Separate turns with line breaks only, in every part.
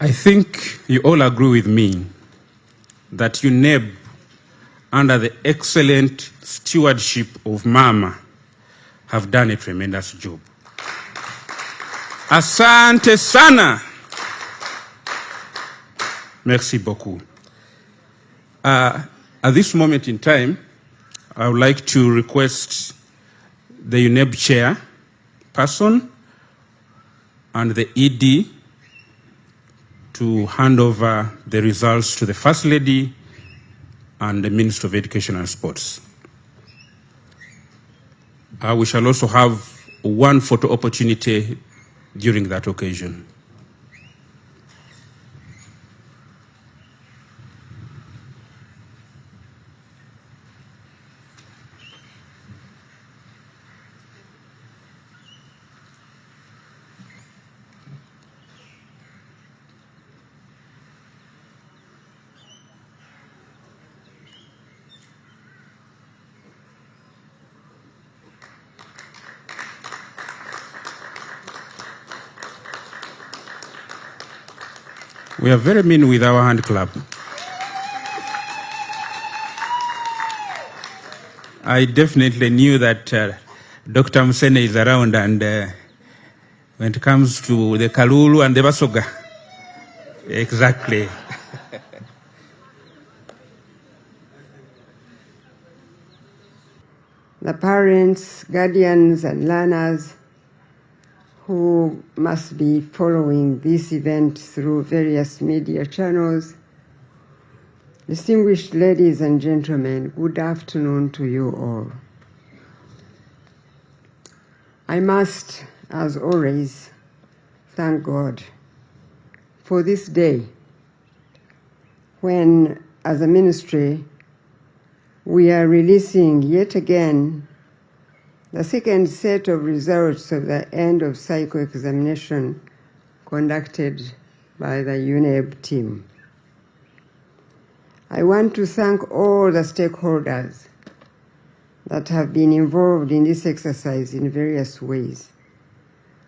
I think you all agree with me that UNEB, under the excellent stewardship of Mama, have done a tremendous job. Asante sana. Merci beaucoup. At this moment in time, I would like to request the UNEB chair person and the ED to hand over the results to the First Lady and the Minister of Education and Sports. We shall also have one photo opportunity during that occasion. We are very mean with our hand clap. I definitely knew that Dr. Museveni is around, and when it comes to the Kalulu and the Basoga, exactly.
The parents, guardians, and learners who must be following this event through various media channels. Distinguished ladies and gentlemen, good afternoon to you all. I must, as always, thank God for this day when, as a ministry, we are releasing yet again the second set of results of the end of cycle examination conducted by the UNEB team. I want to thank all the stakeholders that have been involved in this exercise in various ways,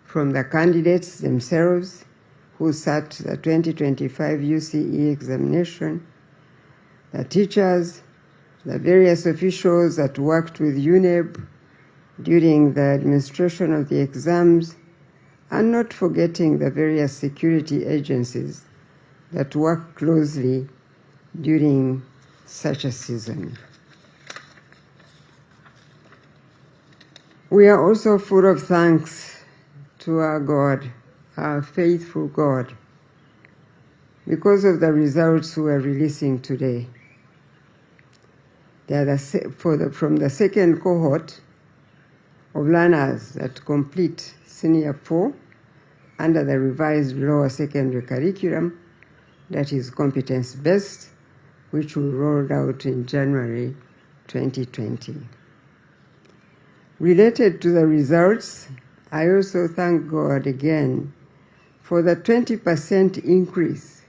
from the candidates themselves who sat the 2025 UCE examination, the teachers, the various officials that worked with UNEB during the administration of the exams, and not forgetting the various security agencies that work closely during such a season. We are also full of thanks to our God, our faithful God, because of the results we are releasing today. They are from the second cohort of learners that complete Senior 4 under the revised lower secondary curriculum, that is competence-based, which we rolled out in January 2020. Related to the results, I also thank God again for the 20% increase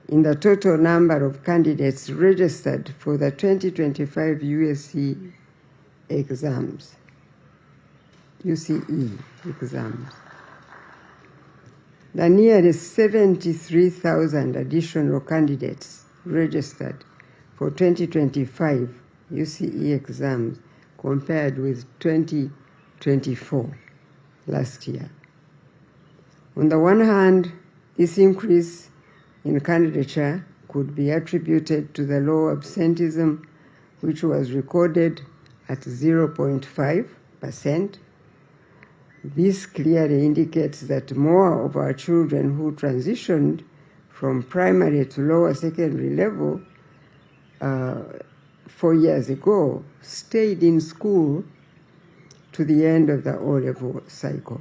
in the total number of candidates registered for the 2025 UCE exams. The nearly 73,000 additional candidates registered for 2025 UCE exams compared with 2024 last year. On the one hand, this increase in candidature could be attributed to the low absenteeism, which was recorded at 0.5%. This clearly indicates that more of our children who transitioned from primary to lower secondary level 4 years ago stayed in school to the end of the O-level cycle.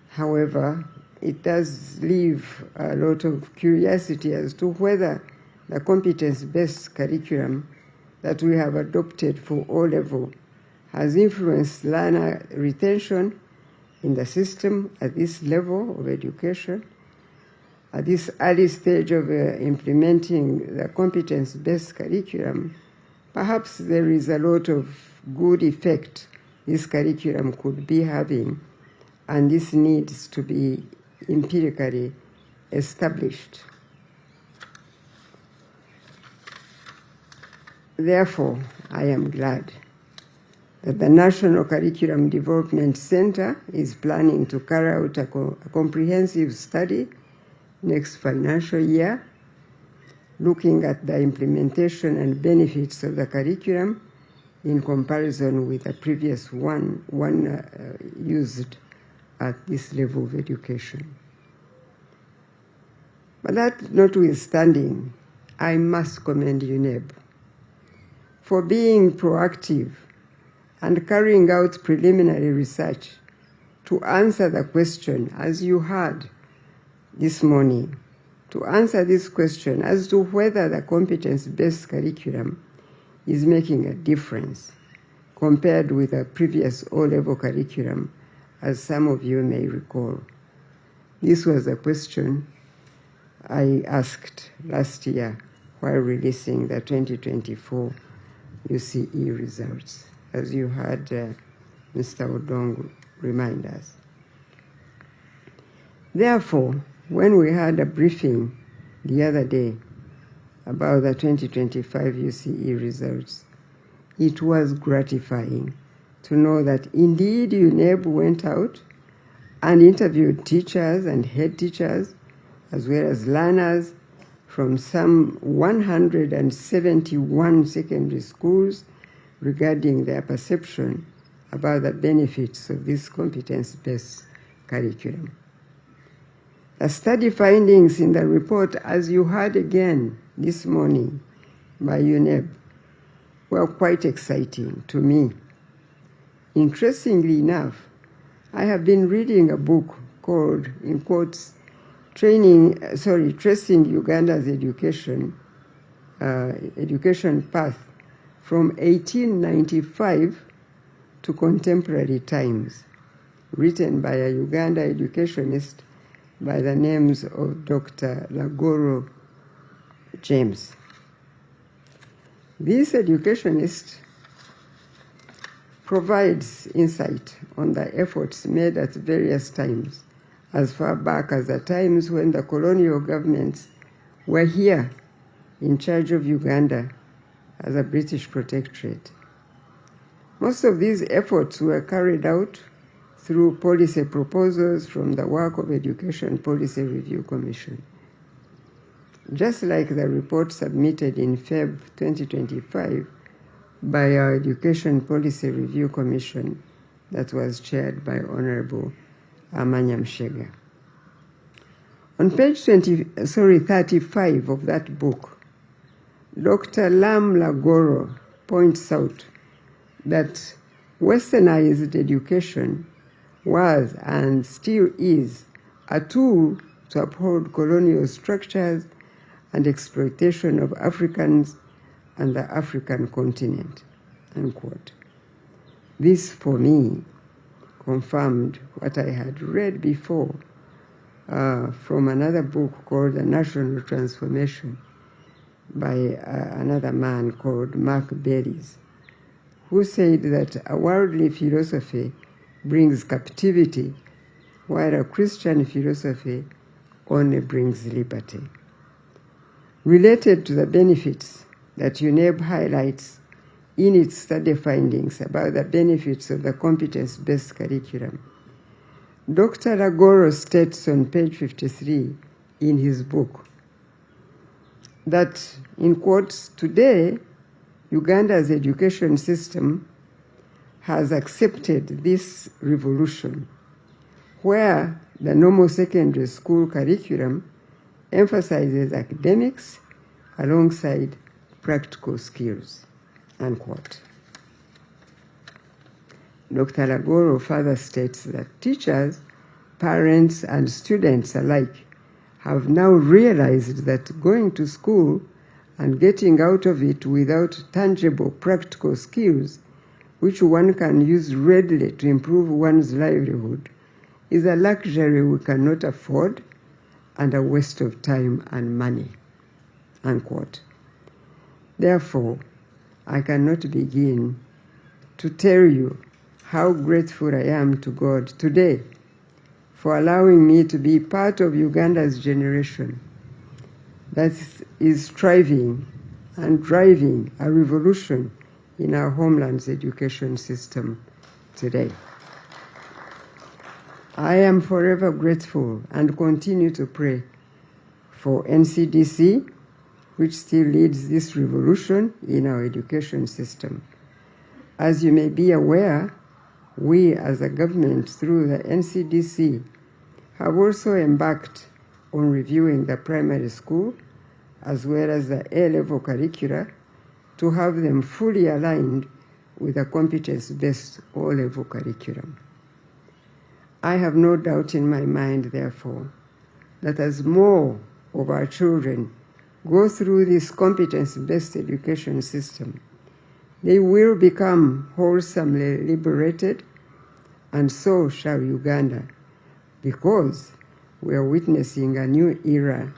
However, it does leave a lot of curiosity as to whether the competence-based curriculum that we have adopted for O-level has influenced learner retention in the system at this level of education. At this early stage of implementing the competence-based curriculum, perhaps there is a lot of good effect this curriculum could be having, and this needs to be empirically established. Therefore, I am glad that the National Curriculum Development Center is planning to carry out a comprehensive study next financial year, looking at the implementation and benefits of the curriculum in comparison with the previous one used at this level of education. But that notwithstanding, I must commend UNEB for being proactive and carrying out preliminary research to answer the question, as you heard this morning, to answer this question as to whether the competence-based curriculum is making a difference compared with the previous O-level curriculum, as some of you may recall. This was a question I asked last year while releasing the 2024 UCE results, as you heard Mr. Odong remind us. Therefore, when we had a briefing the other day about the 2025 UCE results, it was gratifying to know that indeed UNEB went out and interviewed teachers and head teachers, as well as learners from some 171 secondary schools regarding their perception about the benefits of this competence-based curriculum. The study findings in the report, as you heard again this morning by UNEB, were quite exciting to me. Interestingly enough, I have been reading a book called, in quotes, Tracing Uganda's Education Path from 1895 to Contemporary Times, written by a Uganda educationist by the names of Dr. Lagoro James. This educationist provides insight on the efforts made at various times, as far back as the times when the colonial governments were here in charge of Uganda as a British protectorate. Most of these efforts were carried out through policy proposals from the work of Education Policy Review Commission. Just like the report submitted in Feb 2025 by our Education Policy Review Commission that was chaired by Honorable Amanya Mshega. On page 35 of that book, Dr. Lam Lagoro points out that westernized education was and still is a tool to uphold colonial structures and exploitation of Africans and the African continent, unquote. This, for me, confirmed what I had read before from another book called The National Transformation by another man called Mark Berries, who said that a worldly philosophy brings captivity, while a Christian philosophy only brings liberty. Related to the benefits that UNEB highlights in its study findings about the benefits of the competence-based curriculum, Dr. Lagoro states on page 53 in his book that, in quotes, today, Uganda's education system has accepted this revolution, where the normal secondary school curriculum emphasizes academics alongside practical skills, unquote. Dr. Lagoro further states that teachers, parents, and students alike have now realized that going to school and getting out of it without tangible practical skills, which one can use readily to improve one's livelihood, is a luxury we cannot afford and a waste of time and money, unquote. Therefore, I cannot begin to tell you how grateful I am to God today for allowing me to be part of Uganda's generation that is striving and driving a revolution in our homeland's education system today. I am forever grateful and continue to pray for NCDC, which still leads this revolution in our education system. As you may be aware, we as a government through the NCDC have also embarked on reviewing the primary school as well as the A-level curricula to have them fully aligned with the competence-based O-level curriculum. I have no doubt in my mind, therefore, that as more of our children go through this competence-based education system, they will become wholesomely liberated, and so shall Uganda, because we are witnessing a new era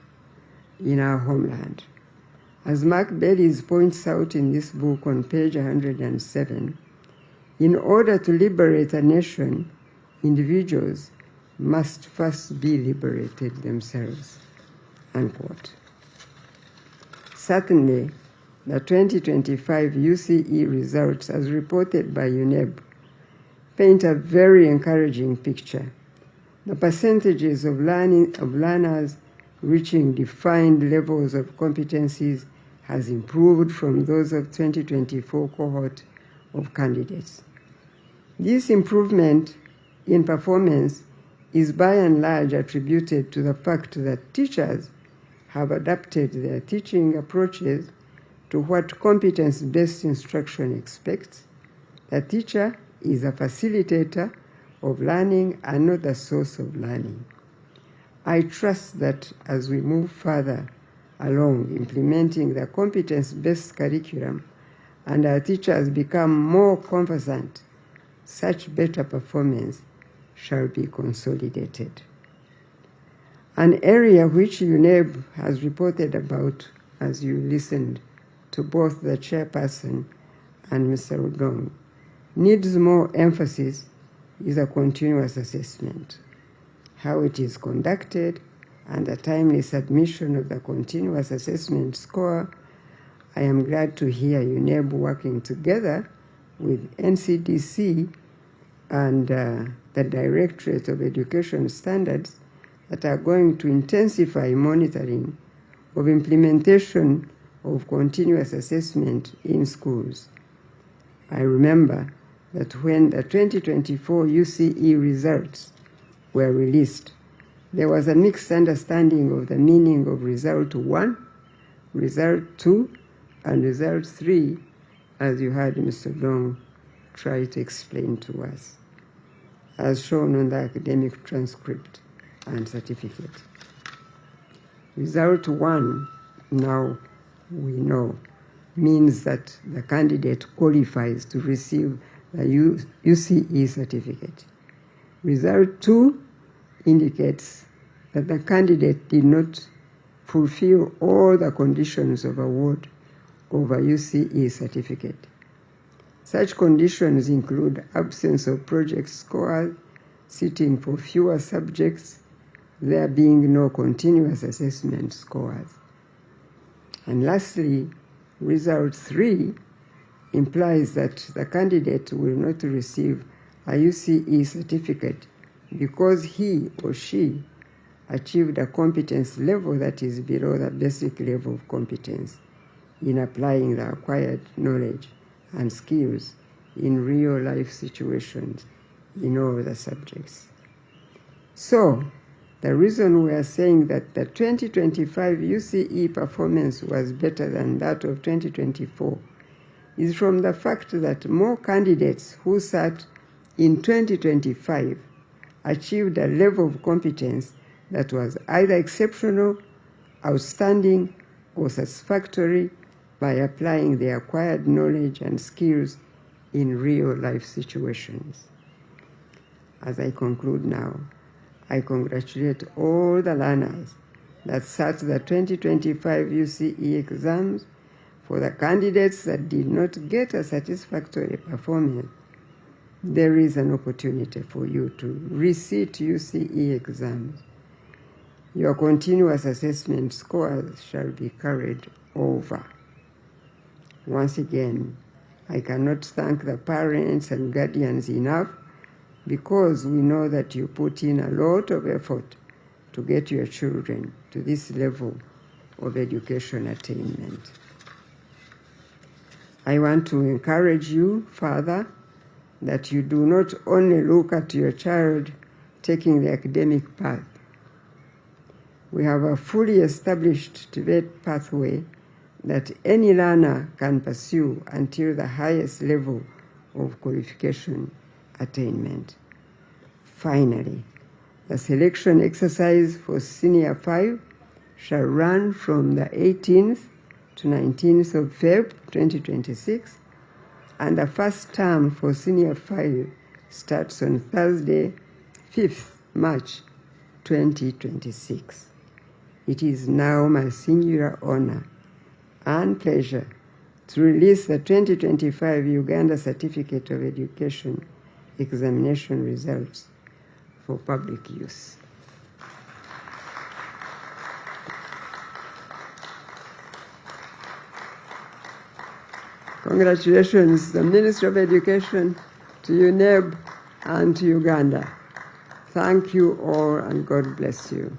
in our homeland. As Mark Bellis points out in this book on page 107, in order to liberate a nation, individuals must first be liberated themselves, unquote. Certainly, the 2025 UCE results, as reported by UNEB, paint a very encouraging picture. The percentages of learners reaching defined levels of competencies has improved from those of 2024 cohort of candidates. This improvement in performance is by and large attributed to the fact that teachers have adapted their teaching approaches to what competence-based instruction expects. The teacher is a facilitator of learning and not the source of learning. I trust that as we move further along implementing the competence-based curriculum and our teachers become more conversant, such better performance shall be consolidated. An area which UNEB has reported about, as you listened to both the chairperson and Mr. Odong, needs more emphasis is a continuous assessment. How it is conducted and the timely submission of the continuous assessment score. I am glad to hear UNEB working together with NCDC and the Directorate of Education Standards that are going to intensify monitoring of implementation of continuous assessment in schools. I remember that when the 2024 UCE results were released, there was a mixed understanding of the meaning of result 1, result 2, and result 3, as you heard Mr. Dong try to explain to us, as shown on the academic transcript and certificate. Result 1, now we know, means that the candidate qualifies to receive the UCE certificate. Result 2 indicates that the candidate did not fulfill all the conditions of award of a UCE certificate. Such conditions include absence of project scores, sitting for fewer subjects, there being no continuous assessment scores. And lastly, result 3 implies that the candidate will not receive a UCE certificate because he or she achieved a competence level that is below the basic level of competence in applying the acquired knowledge and skills in real-life situations in all the subjects. So, the reason we are saying that the 2025 UCE performance was better than that of 2024 is from the fact that more candidates who sat in 2025 achieved a level of competence that was either exceptional, outstanding, or satisfactory by applying the acquired knowledge and skills in real-life situations. As I conclude now, I congratulate all the learners that sat the 2025 UCE exams. For the candidates that did not get a satisfactory performance, there is an opportunity for you to resit UCE exams. Your continuous assessment scores shall be carried over. Once again, I cannot thank the parents and guardians enough, because we know that you put in a lot of effort to get your children to this level of education attainment. I want to encourage you further that you do not only look at your child taking the academic path. We have a fully established TVET pathway that any learner can pursue until the highest level of qualification attainment. Finally, the selection exercise for Senior 5 shall run from the 18th to 19th of Feb 2026, and the first term for Senior 5 starts on Thursday, 5th March 2026. It is now my singular honor and pleasure to release the 2025 Uganda Certificate of Education examination results for public use. Congratulations, the Minister of Education, to UNEB and to Uganda. Thank you all, and God bless you.